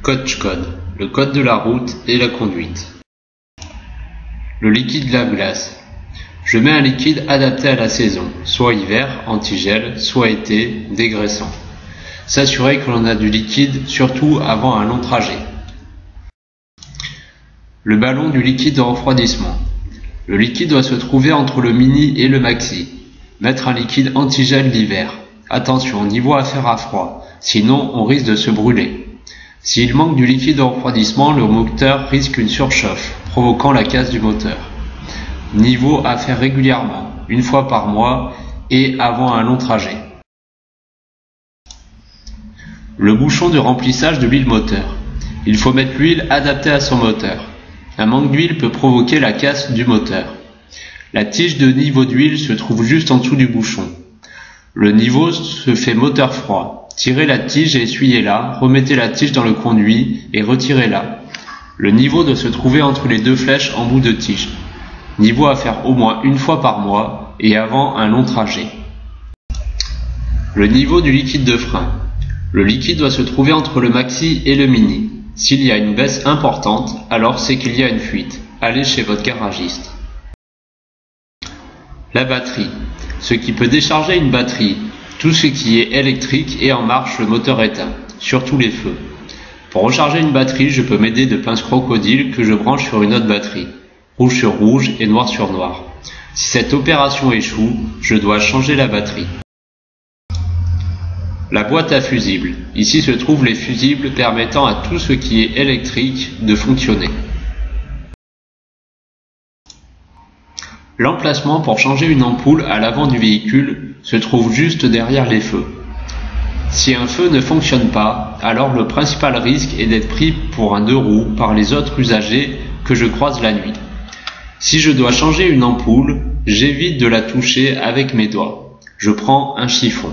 Coach-code, le code de la route et la conduite. Le liquide lave-glace. Je mets un liquide adapté à la saison, soit hiver, anti-gel, soit été, dégraissant. S'assurer que l'on a du liquide, surtout avant un long trajet. Le ballon du liquide de refroidissement. Le liquide doit se trouver entre le mini et le maxi. Mettre un liquide anti-gel l'hiver. Attention, niveau affaire à froid, sinon on risque de se brûler. S'il manque du liquide de refroidissement, le moteur risque une surchauffe, provoquant la casse du moteur. Niveau à faire régulièrement, une fois par mois et avant un long trajet. Le bouchon de remplissage de l'huile moteur. Il faut mettre l'huile adaptée à son moteur. Un manque d'huile peut provoquer la casse du moteur. La tige de niveau d'huile se trouve juste en dessous du bouchon. Le niveau se fait moteur froid. Tirez la tige et essuyez-la, remettez la tige dans le conduit et retirez-la. Le niveau doit se trouver entre les deux flèches en bout de tige. Niveau à faire au moins une fois par mois et avant un long trajet. Le niveau du liquide de frein. Le liquide doit se trouver entre le maxi et le mini. S'il y a une baisse importante, alors c'est qu'il y a une fuite. Allez chez votre garagiste. La batterie. Ce qui peut décharger une batterie. Tout ce qui est électrique et en marche, le moteur éteint, surtout les feux. Pour recharger une batterie, je peux m'aider de pinces crocodile que je branche sur une autre batterie, rouge sur rouge et noir sur noir. Si cette opération échoue, je dois changer la batterie. La boîte à fusibles. Ici se trouvent les fusibles permettant à tout ce qui est électrique de fonctionner. L'emplacement pour changer une ampoule à l'avant du véhicule se trouve juste derrière les feux. Si un feu ne fonctionne pas, alors le principal risque est d'être pris pour un deux roues par les autres usagers que je croise la nuit. Si je dois changer une ampoule, j'évite de la toucher avec mes doigts. Je prends un chiffon.